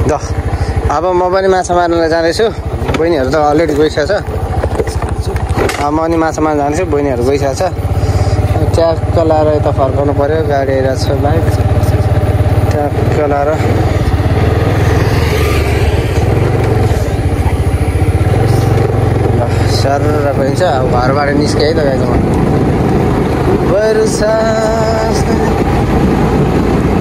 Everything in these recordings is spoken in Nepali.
ल अब म पनि माछा मार्न जाँदैछु। बहिनीहरू त अलरेडी गइसकेछ। म अनि माछा मार्न जाँदैछु, बहिनीहरू गइसकेछ। ट्याक्क लाएर यता फर्काउनु पर्यो, गाडी आइरहेको छ बाइक ट्याक्क लाएर। सरर गइन्छ। अब घरबाट निस्केँ है त गाइज म।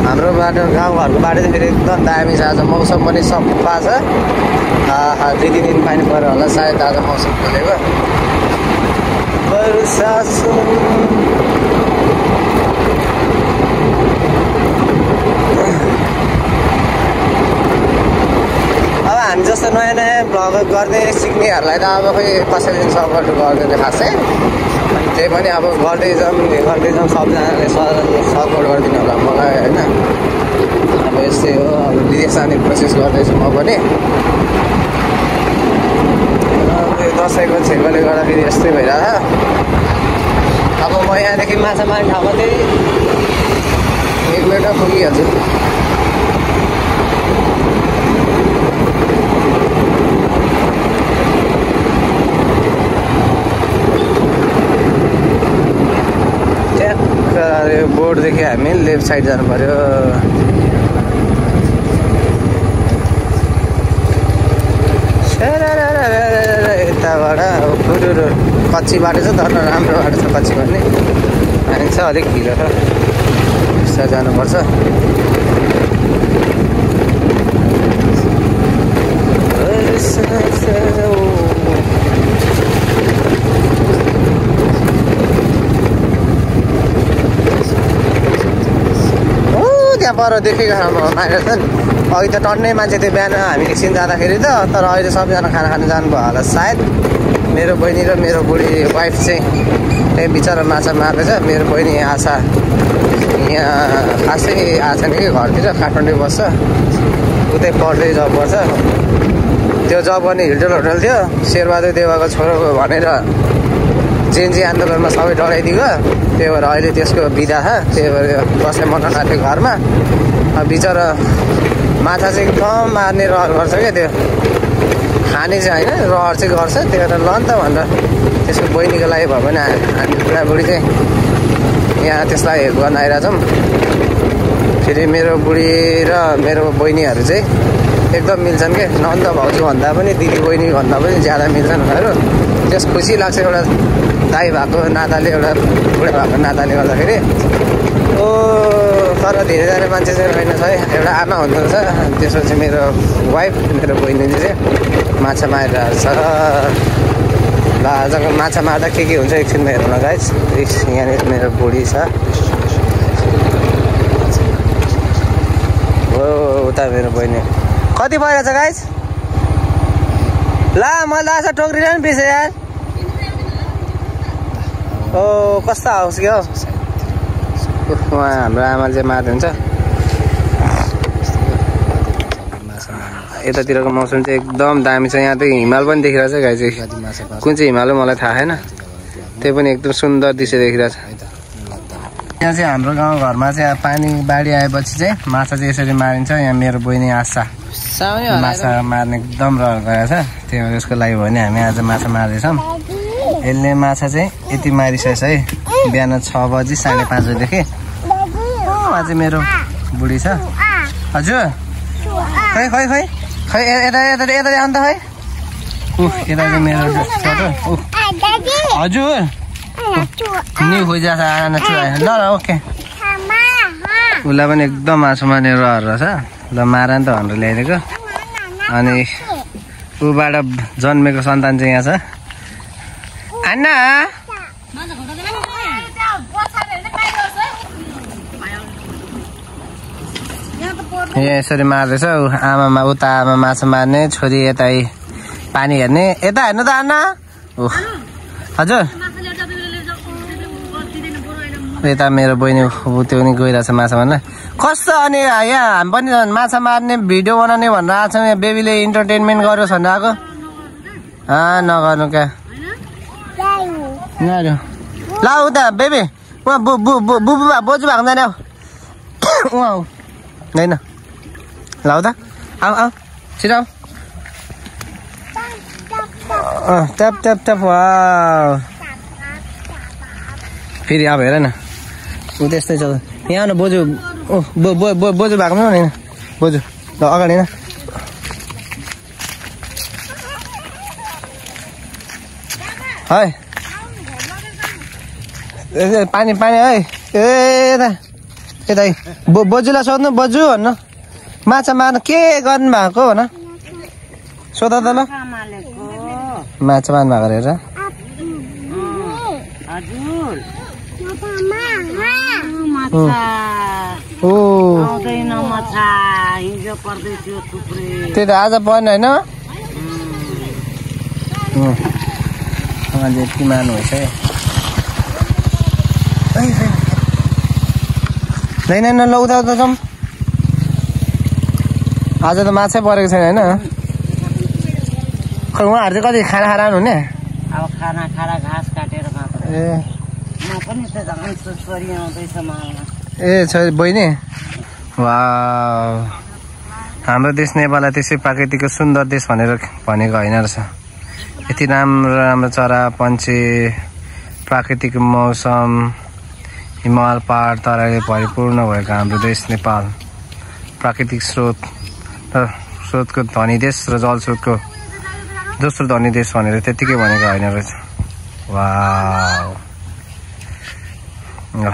हाम्रो बाटो गाउँघरको बाटो चाहिँ फेरि एकदम दामी छ। आज मौसम पनि सफा छ। 2-3 दिन पानी पऱ्यो होला सायद आज मौसम खोलेको। अब हामी जस्तो नयाँ नयाँ भ्लग गर्ने सिक्नेहरूलाई त अब खोइ कसैले सपोर्ट गर्दैन खासै। त्यही पनि अब गर्दै जाउँ सबजनाले सपोर्ट गरिदिनु होला मलाई होइन। अब यस्तै हो, अब विदेश जाने कोसिस गर्दैछु म पनि। दसैँको छेकले गर्दाखेरि यस्तै भइरहेछ। अब म यहाँदेखि माछा मार्ने ठाउँमा चाहिँ 1 मिनटमा पुगिहाल्छु। यो बोर्डदेखि हामी लेफ्ट साइड जानु पर्यो। यताबाट कच्ची बाटो छ तर राम्रो बाटो छ। कच्ची भन्ने हान्छ अलिक ढिलो छ, यस्तो जानुपर्छ। त्यहाँ पर देखेको ठाउँमा मारेको छ नि। अघि त टन्नै मान्छे थियो बिहान हामी एकछिन जाँदाखेरि त, तर अहिले सबजना खाना खानु जानुभयो होला सायद। मेरो बहिनी र मेरो बुढी वाइफ चाहिँ त्यही बिचरा माछा मार्दैछ। मेरो बहिनी आशा यहाँ खासै आएको छैन कि घरतिर, काठमाडौँ बस्छ। उतै पढ्दै जब गर्छ। त्यो जब गर्ने होटल थियो, शेरबहादुर देवाको छोरो भनेर जेएनजी आन्दोलनमा सबै डराइदिएको। त्यही भएर अहिले त्यसको बिदा छ, त्यही भएर बस्ने मन नथ्यो घरमा। अब बिचरा माछा चाहिँ एकदम मार्ने रहर गर्छ क्या, त्यो खाने चाहिँ होइन रहर चाहिँ गर्छ। त्यही भएर ल नि त भनेर त्यसको बहिनीको लागि भयो भने हामी बुढाबुढी चाहिँ यहाँ त्यसलाई हेल्प गर्न आइरहेछौँ। फेरि मेरो बुढी र मेरो बहिनीहरू चाहिँ एकदम मिल्छन् क्या। नन्द भाउजू भन्दा पनि दिदी बहिनी भन्दा पनि ज्यादा मिल्छन् उनीहरू। त्यस खुसी लाग्छ एउटा दाइ भएको नाताले, एउटा बुढा भएको नाताले गर्दाखेरि। तर धेरैजना मान्छे चाहिँ रहेन छ है। एउटा आमा हुनुहुन्छ, त्यसपछि मेरो वाइफ, मेरो बहिनीले चाहिँ माछा मारिरहेको छ। ल आजको माछा मार्दा के हुन्छ एकछिनमा हेर्नु न गाइज। यहाँनिर मेरो बुढी छ, हो उता मेरो बहिनी। कति भइरहेछ गाइज? ला मलाई आशा टोक्रिरहनु पिस यार। ओ कस्तो हाउस क्या हौ। उहाँ हाम्रो आमाले चाहिँ मार्नुहुन्छ। यतातिरको मौसम चाहिँ एकदम दामी छ। यहाँ त हिमाल पनि देखिरहेछ गाई चाहिँ। कुन चाहिँ हिमाल हो मलाई थाहा छैन, त्यही पनि एकदम सुन्दर दृश्य देखिरहेछ। यहाँ चाहिँ हाम्रो गाउँघरमा चाहिँ पानी बाढी आएपछि चाहिँ माछा चाहिँ यसरी मारिन्छ। यहाँ मेरो बहिनी आशा माछा मार्ने एकदम रहर गएको छ। त्यही भएर यसको लागि भने हामी आज माछा मार्दैछौँ। यसले माछा चाहिँ यति मारिसकेछ है। बिहान 6 बजी 5:30 बजीदेखि। उहाँ चाहिँ मेरो बुढी छ। हजुर खै खै खै खै यता यता यता अन्त खै। यता चाहिँ मेरो छोटो। हजुर नि खोइजा छ आना चुरा। ल ल ओके। उसलाई पनि एकदम मासु मार्ने रहर रहेछ। ल मार नि त भनेर ल्याइदिएको। अनि ऊबाट जन्मेको सन्तान चाहिँ यहाँ छ। आन्ना यहाँ यसरी मार्दैछ। आमामा उता आमा माछा मार्ने, छोरी यता पानी हेर्ने। यता हेर्नु त आन्ना। हजुर यता मेरो बहिनी त्यो पनि गइरहेछ माछा मार्न। कस्तो अनि यहाँ हामी पनि माछा मार्ने भिडियो बनाउने भनेर आएको छौँ। यहाँ बेबीले इन्टरटेनमेन्ट गरोस् भनेर आएको। नगर्नु क्या ल उता बेबी उहाँ बोजू भएको जाने उहाँ होइन ल उता आऊ आऊ छिटो ट्याप ट्याप ट्याप वाउ फेरि अब हेर न ऊ त्यस्तै छ यहाँ न बोजू बोजू भएको पनि होइन बोजू ल अगाडि न है पानी पानी है यता यता बोजूलाई सोध्नु बोजू भन्नु माछा मार्नु के गर्नु भएको भन सोध त ल माछा मार्नु भएको हेर त्यही त आज पर्ने होइन अझै यति मार्नु भएछ है लौ त जाउँ आज त माछै परेको छैन होइन खै उहाँहरू चाहिँ कति खाना खाएर आउनुहुने अब खाना खाएर घाँस काटेर ए म पनि त झन् छोरी आउँदैछ मलाई ए छोरी बहिनी वाउ हाम्रो देश नेपाललाई त्यसै प्राकृतिकको सुन्दर देश भनेर भनेको होइन रहेछ यति राम्रो राम्रो चरा पन्छी प्राकृतिक मौसम हिमाल पहाड तराईले परिपूर्ण भएको हाम्रो देश नेपाल प्राकृतिक स्रोतको धनी देश र जलस्रोतको दोस्रो धनी देश भनेर त्यतिकै भनेको होइन रहेछ वाउ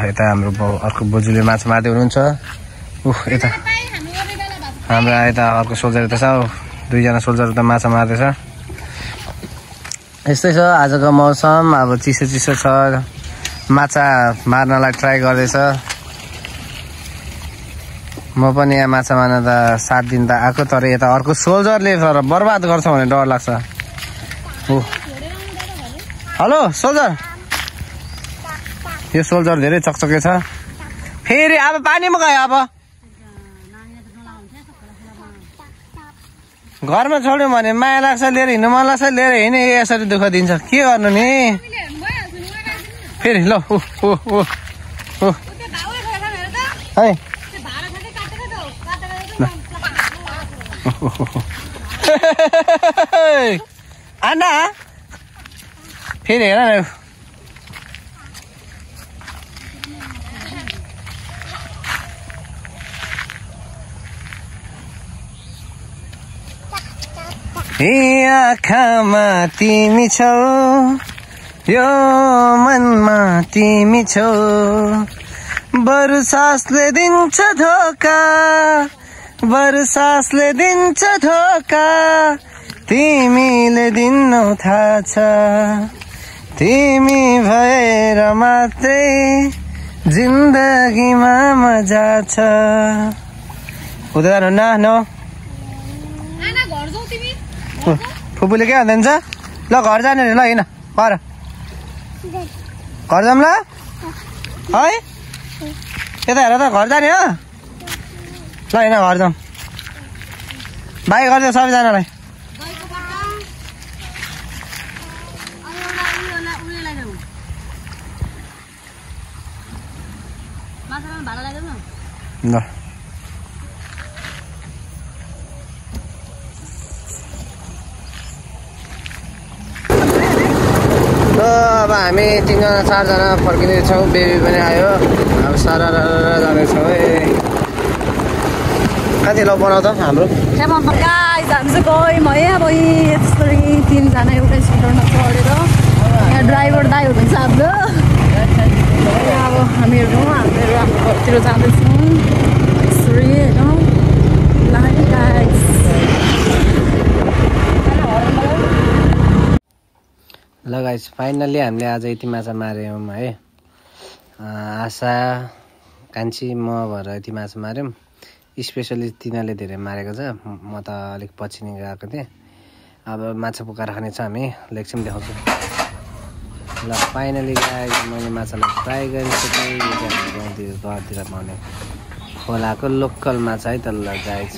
यता हाम्रो अर्को बोजूले माछा मार्दै हुनुहुन्छ यता हाम्रो यता अर्को सोल्जर यता छ दुईजना सोल्जर त माछा मार्दैछ यस्तै छ आजको मौसम अब चिसो चिसो छ माछा मार्नलाई ट्राई गर्दैछ म पनि यहाँ माछा मार्न त 7 दिन त आएको तर यता अर्को सोल्जरले तर बर्बाद गर्छ भने डर लाग्छ हेलो सोल्जर यो सोल्जर धेरै चकचके छ फेरि अब पानीमा गयो अब घरमा छोड्यो भने माया लाग्छ लिएर हिँड्नु मन लाग्छ लिएर हिँड्ने यसरी दुःख दिन्छ के गर्नु नि फेरि ल है आना फेरि हेर न आँखामा तिमी छौ यो मनमा तिमी छौ बरु सासले दिन्छ धोका बरु सासले दिन्छ धोका तिमीले दिन्नौ थाहा छ तिमी भएर मात्रै जिन्दगीमा मजा छ उता जानु न फुपूले के भन्नुहुन्छ ल घर जाने ल हिँड पर घर जाऊँ ल है यता हेर त घर जाने हो ल हिँड घर जाऊँ बाई गरिदियो सबैजनालाई ल अब हामी 3 जना 4 जना फर्किँदैछौँ बेबी पनि आयो अब सारा जाँदैछौँ है कति ल बनाउ त हाम्रो हामी चाहिँ गयौँ है अब यस्तरी 3 जना एउटै स्कुटरमा चढेर यहाँ ड्राइभर दाइ हुनुहुन्छ हाम्रो अब हामीहरू हाम्रो घरतिर जाँदैछौँ यसरी होइन ल गाइस फाइनल्ली हामीले आज यति माछा मार्यौँ है आशा कान्छी म भएर यति माछा मार्यौँ स्पेसली तिनीहरूले धेरै मारेको छ म त अलिक पछि नै गएको थिएँ अब माछा पकाएर खाने छ हामी लेक्चर देखाउँछु ल फाइनली गाइस मैले माछालाई फ्राई गरिसकेँ यो चाहिँ हाम्रो गाउँतिर घरतिर पाउने खोलाको लोकल माछा है त ल गाइस